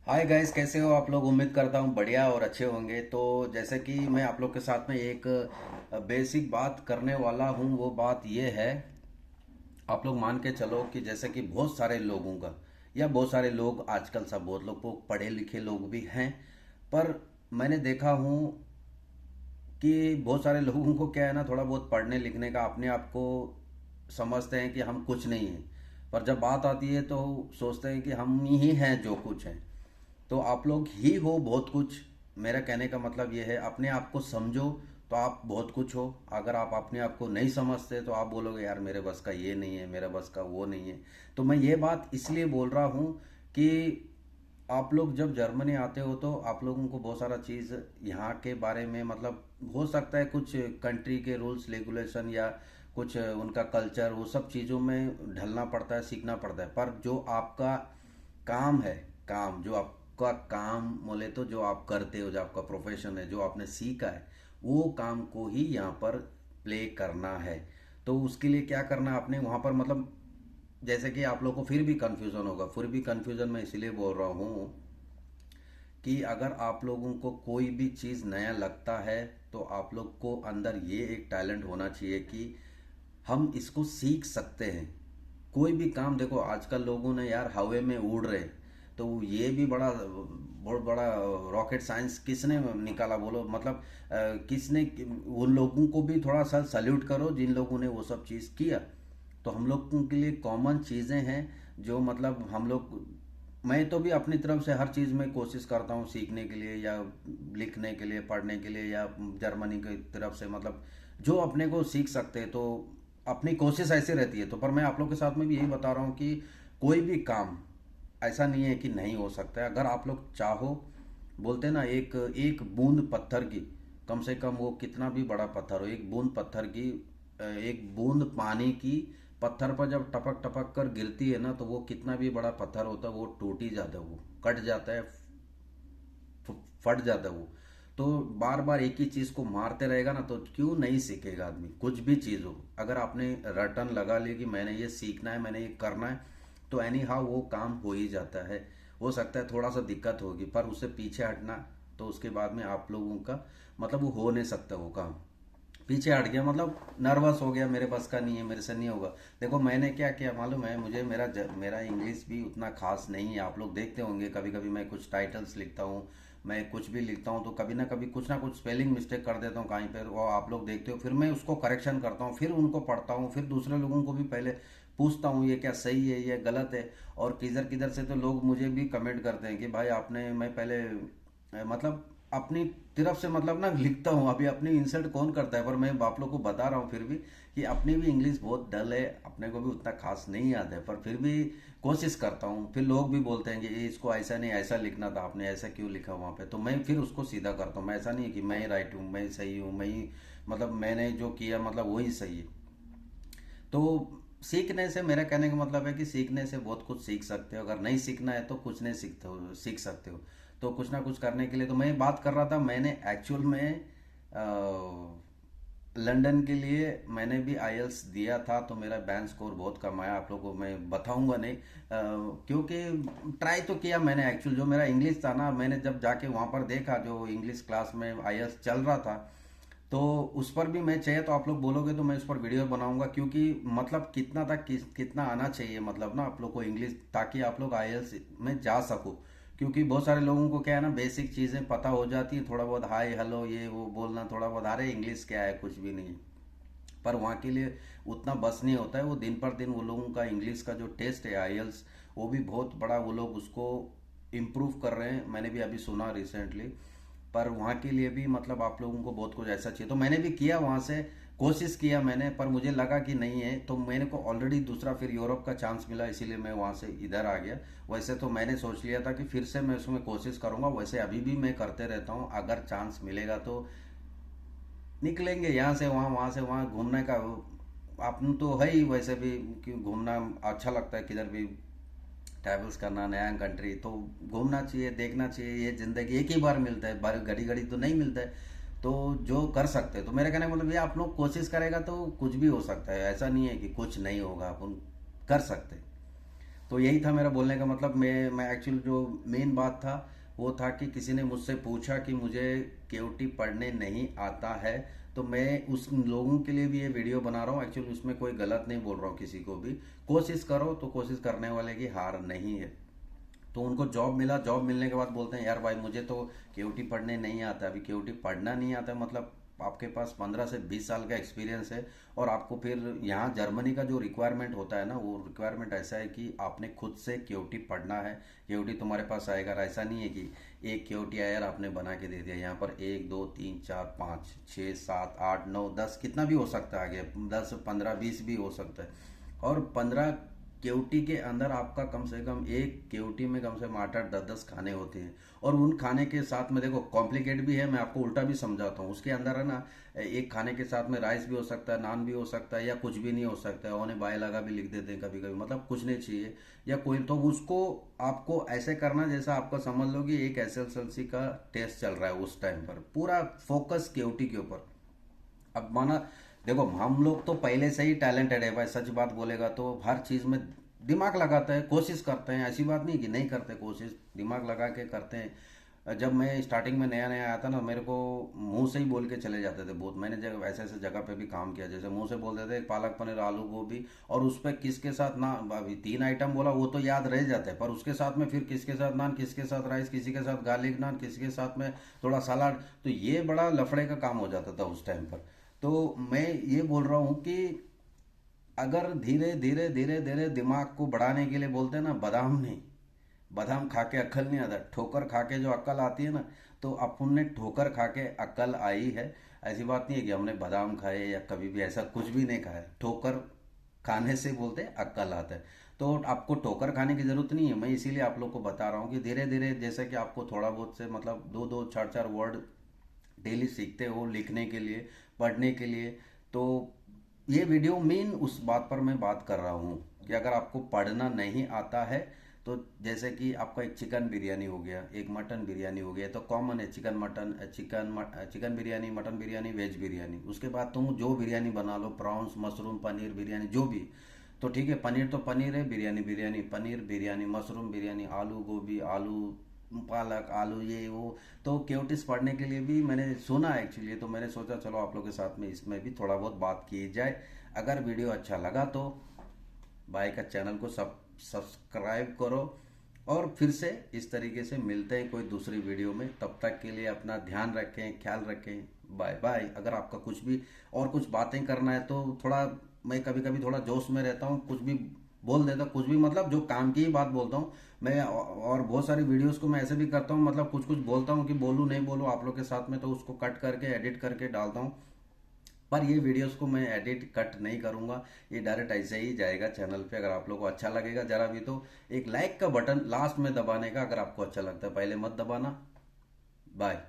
Hi guys, कैसे हो आप लोग। उम्मीद करता हूँ बढ़िया और अच्छे होंगे। तो जैसे कि मैं आप लोग के साथ में एक बेसिक बात करने वाला हूँ। वो बात ये है, आप लोग मान के चलो कि जैसे कि बहुत सारे लोगों का या बहुत सारे लोग आजकल सब बहुत लोग को पढ़े लिखे लोग भी हैं, पर मैंने देखा हूँ कि बहुत सारे लोगों को क्या है ना, थोड़ा बहुत पढ़ने लिखने का अपने आप को समझते हैं कि हम कुछ नहीं हैं, पर जब बात आती है तो सोचते हैं कि हम ही हैं जो कुछ हैं। तो आप लोग ही हो बहुत कुछ। मेरा कहने का मतलब ये है, अपने आप को समझो तो आप बहुत कुछ हो। अगर आप अपने आप को नहीं समझते तो आप बोलोगे यार मेरे बस का ये नहीं है, मेरे बस का वो नहीं है। तो मैं ये बात इसलिए बोल रहा हूँ कि आप लोग जब जर्मनी आते हो तो आप लोगों को बहुत सारा चीज़ यहाँ के बारे में, मतलब हो सकता है कुछ कंट्री के रूल्स रेगुलेशन या कुछ उनका कल्चर, वो सब चीज़ों में ढलना पड़ता है, सीखना पड़ता है। पर जो आपका काम है, काम जो आपका काम बोले तो जो आप करते हो, जो आपका प्रोफेशन है, जो आपने सीखा है, वो काम को ही यहाँ पर प्ले करना है। तो उसके लिए क्या करना है आपने वहाँ पर, मतलब जैसे कि आप लोग को फिर भी कंफ्यूजन होगा, फिर भी कंफ्यूजन मैं इसीलिए बोल रहा हूँ कि अगर आप लोगों को कोई भी चीज़ नया लगता है तो आप लोग को अंदर ये एक टैलेंट होना चाहिए कि हम इसको सीख सकते हैं। कोई भी काम देखो, आजकल लोगों ने यार हवा में उड़ रहे, तो ये भी बड़ा बहुत बड़ा रॉकेट साइंस किसने निकाला बोलो। मतलब किसने, उन लोगों को भी थोड़ा सा सल्यूट करो जिन लोगों ने वो सब चीज़ किया। तो हम लोगों के लिए कॉमन चीज़ें हैं जो, मतलब हम लोग, मैं तो भी अपनी तरफ से हर चीज़ में कोशिश करता हूँ सीखने के लिए या लिखने के लिए, पढ़ने के लिए, या जर्मनी की तरफ से, मतलब जो अपने को सीख सकते हैं तो अपनी कोशिश ऐसी रहती है। तो पर मैं आप लोग के साथ में भी यही बता रहा हूँ कि कोई भी काम ऐसा नहीं है कि नहीं हो सकता है, अगर आप लोग चाहो। बोलते हैं ना, एक एक बूंद पत्थर की, कम से कम वो कितना भी बड़ा पत्थर हो, एक बूंद पत्थर की, एक बूंद पानी की पत्थर पर जब टपक टपक कर गिरती है ना, तो वो कितना भी बड़ा पत्थर होता है वो टूट ही जाता है, वो कट जाता है, फट जाता है वो। तो बार बार एक ही चीज को मारते रहेगा ना, तो क्यों नहीं सीखेगा आदमी। कुछ भी चीज हो, अगर आपने रटन लगा ली कि मैंने ये सीखना है, मैंने ये करना है, तो एनी हाउ वो काम हो ही जाता है। हो सकता है थोड़ा सा दिक्कत होगी, पर उससे पीछे हटना, तो उसके बाद में आप लोगों का, मतलब वो हो नहीं सकता वो काम। पीछे हट गया मतलब नर्वस हो गया, मेरे बस का नहीं है, मेरे से नहीं होगा। देखो मैंने क्या किया मालूम है, मुझे मेरा इंग्लिश भी उतना खास नहीं है। आप लोग देखते होंगे कभी कभी मैं कुछ टाइटल्स लिखता हूँ, मैं कुछ भी लिखता हूँ तो कभी ना कुछ स्पेलिंग मिस्टेक कर देता हूँ कहीं पर, वो आप लोग देखते हो। फिर मैं उसको करेक्शन करता हूँ, फिर उनको पढ़ता हूँ, फिर दूसरे लोगों को भी पहले पूछता हूँ ये क्या सही है, ये गलत है। और किधर किधर से तो लोग मुझे भी कमेंट करते हैं कि भाई आपने, मैं पहले मतलब अपनी तरफ से मतलब ना लिखता हूँ। अभी अपनी इंसल्ट कौन करता है, पर मैं आप लोग को बता रहा हूँ फिर भी कि अपनी भी इंग्लिश बहुत डल है, अपने को भी उतना खास नहीं आता है, पर फिर भी कोशिश करता हूँ। फिर लोग भी बोलते हैं कि ये इसको ऐसा नहीं, ऐसा लिखना था, आपने ऐसा क्यों लिखा वहाँ पे, तो मैं फिर उसको सीधा करता हूँ। मैं ऐसा नहीं है कि मैं ही राइट हूँ, मैं ही सही हूँ, मैं ही, मतलब मैंने जो किया मतलब वही सही है। तो सीखने से, मेरा कहने का मतलब है कि सीखने से बहुत कुछ सीख सकते हो। अगर नहीं सीखना है तो कुछ नहीं सीख सकते हो। तो कुछ ना कुछ करने के लिए, तो मैं बात कर रहा था, मैंने एक्चुअल में लंदन के लिए मैंने भी आईएल्स दिया था, तो मेरा बैंड स्कोर बहुत कम आया। आप लोगों को मैं बताऊंगा नहीं, क्योंकि ट्राई तो किया मैंने। एक्चुअल जो मेरा इंग्लिश था ना, मैंने जब जाके वहाँ पर देखा जो इंग्लिश क्लास में आईएल्स चल रहा था, तो उस पर भी मैं चाहिए तो आप लोग बोलोगे तो मैं उस पर वीडियो बनाऊंगा। क्योंकि मतलब कितना तक कितना आना चाहिए, मतलब ना आप लोग को इंग्लिश, ताकि आप लोग आईएल्स में जा सको। क्योंकि बहुत सारे लोगों को क्या है ना, बेसिक चीज़ें पता हो जाती हैं, थोड़ा बहुत हाय हेलो ये वो बोलना, थोड़ा बहुत, अरे इंग्लिश क्या है, कुछ भी नहीं। पर वहाँ के लिए उतना बस नहीं होता है। वो दिन पर दिन वो लोगों का इंग्लिश का जो टेस्ट है आईएल्स, वो भी बहुत बड़ा, वो लोग उसको इम्प्रूव कर रहे हैं, मैंने भी अभी सुना रिसेंटली। पर वहाँ के लिए भी मतलब आप लोगों को बहुत कुछ ऐसा चाहिए। तो मैंने भी किया वहाँ से, कोशिश किया मैंने, पर मुझे लगा कि नहीं है, तो मैंने को ऑलरेडी दूसरा फिर यूरोप का चांस मिला, इसीलिए मैं वहाँ से इधर आ गया। वैसे तो मैंने सोच लिया था कि फिर से मैं उसमें कोशिश करूँगा, वैसे अभी भी मैं करते रहता हूँ। अगर चांस मिलेगा तो निकलेंगे यहाँ से वहाँ, वहाँ से वहाँ घूमने का। आपने तो है ही वैसे भी, क्यों घूमना अच्छा लगता है, किधर भी ट्रैवल्स करना, नया कंट्री तो घूमना चाहिए, देखना चाहिए। ये जिंदगी एक ही बार मिलता है, बार घड़ी घड़ी तो नहीं मिलता है। तो जो कर सकते हैं, तो मेरा कहने का मतलब ये, आप लोग कोशिश करेगा तो कुछ भी हो सकता है। ऐसा नहीं है कि कुछ नहीं होगा, अपन कर सकते हैं। तो यही था मेरा बोलने का मतलब। मैं एक्चुअली जो मेन बात था वो था कि किसी ने मुझसे पूछा कि मुझे केओटी पढ़ने नहीं आता है, तो मैं उस लोगों के लिए भी ये वीडियो बना रहा हूँ। एक्चुअली उसमें कोई गलत नहीं बोल रहा हूँ किसी को भी। कोशिश करो तो कोशिश करने वाले की हार नहीं है। तो उनको जॉब मिला, जॉब मिलने के बाद बोलते हैं यार भाई मुझे तो केओटी पढ़ने नहीं आता। अभी केओटी पढ़ना नहीं आता मतलब आपके पास 15 से 20 साल का एक्सपीरियंस है, और आपको फिर यहाँ जर्मनी का जो रिक्वायरमेंट होता है ना, वो रिक्वायरमेंट ऐसा है कि आपने खुद से केओटी पढ़ना है। केओटी तुम्हारे पास आएगा, ऐसा नहीं है कि एक केओटी आया और आपने बना के दे दिया। यहाँ पर 1 2 3 4 5 6 7 8 9 10 कितना भी हो सकता है, आगे 10 15 20 भी हो सकता है। और 15 केवटी के अंदर आपका कम से कम एक केवटी में कम से कम 8 8 10 10 खाने होते हैं। और उन खाने के साथ में देखो कॉम्प्लिकेट भी है, मैं आपको उल्टा भी समझाता हूँ। उसके अंदर है ना, एक खाने के साथ में राइस भी हो सकता है, नान भी हो सकता है, या कुछ भी नहीं हो सकता है। उन्हें बाय लगा भी लिख देते हैं कभी कभी, मतलब कुछ नहीं चाहिए या कोई। तो उसको आपको ऐसे करना जैसा आपका समझ लो कि एक एसएसएलसी का टेस्ट चल रहा है उस टाइम पर, पूरा फोकस केवटी के ऊपर। अब माना देखो हम लोग तो पहले से ही टैलेंटेड है भाई, सच बात बोलेगा तो हर चीज में दिमाग लगाते हैं, कोशिश करते हैं। ऐसी बात नहीं कि नहीं करते, कोशिश दिमाग लगा के करते हैं। जब मैं स्टार्टिंग में नया नया आया था ना, मेरे को मुंह से ही बोल के चले जाते थे बहुत। मैंने जब ऐसे ऐसे जगह पे भी काम किया, जैसे मुंह से बोलते थे पालक पनीर आलू गोभी, और उस पर किसके साथ ना, अभी 3 आइटम बोला वो तो याद रह जाते हैं, पर उसके साथ में फिर किसके साथ नान, किसके साथ राइस, किसी के साथ गार्लिक नान, किसी के साथ में थोड़ा सलाद। तो ये बड़ा लफड़े का काम हो जाता था उस टाइम पर। तो मैं ये बोल रहा हूँ कि अगर धीरे धीरे धीरे धीरे दिमाग को बढ़ाने के लिए बोलते हैं ना, बादाम नहीं, बादाम खा के अक्ल नहीं आता, ठोकर खा के जो अक्ल आती है ना, तो अपन ने ठोकर खा के अक्ल आई है। ऐसी बात नहीं है कि हमने बादाम खाए या कभी भी ऐसा कुछ भी नहीं खाया। ठोकर खाने से बोलते हैं अक्ल आता है। तो आपको ठोकर खाने की जरूरत नहीं है। मैं इसीलिए आप लोग को बता रहा हूँ कि धीरे धीरे जैसे कि आपको थोड़ा बहुत से मतलब 2 2 4 4 वर्ड डेली सीखते हो लिखने के लिए, पढ़ने के लिए। तो ये वीडियो मेन उस बात पर मैं बात कर रहा हूँ कि अगर आपको पढ़ना नहीं आता है, तो जैसे कि आपका एक चिकन बिरयानी हो गया, एक मटन बिरयानी हो गया, तो कॉमन है chicken mutton, chicken biryani, mutton biryani, veg biryani. उसके बाद तुम जो बिरयानी बना लो, प्रॉन्स, मशरूम, पनीर बिरयानी, जो भी, तो ठीक है। पनीर तो पनीर है, बिरयानी बिरयानी, पनीर बिरयानी, मशरूम बिरयानी, आलू गोभी, आलू पालक, आलू, ये वो। तो केवटिस पढ़ने के लिए भी मैंने सुना एक्चुअली, तो मैंने सोचा चलो आप लोग के साथ में इसमें भी थोड़ा बहुत बात की जाए। अगर वीडियो अच्छा लगा तो भाई का चैनल को सब्सक्राइब करो, और फिर से इस तरीके से मिलते हैं कोई दूसरी वीडियो में। तब तक के लिए अपना ध्यान रखें, ख्याल रखें। Bye bye. अगर आपका कुछ भी और कुछ बातें करना है तो थोड़ा, मैं कभी कभी थोड़ा जोश में रहता हूँ, कुछ भी बोल देता हूँ, कुछ भी मतलब जो काम की ही बात बोलता हूँ मैं। और बहुत सारी वीडियोस को मैं ऐसे भी करता हूँ, मतलब कुछ कुछ बोलता हूँ कि बोलूँ नहीं बोलूँ आप लोग के साथ में, तो उसको कट करके एडिट करके डालता हूँ। पर ये वीडियोस को मैं एडिट कट नहीं करूंगा, ये डायरेक्ट ऐसे ही जाएगा चैनल पे। अगर आप लोग को अच्छा लगेगा जरा भी, तो एक लाइक का बटन लास्ट में दबाने का, अगर आपको अच्छा लगता है, पहले मत दबाना। बाय।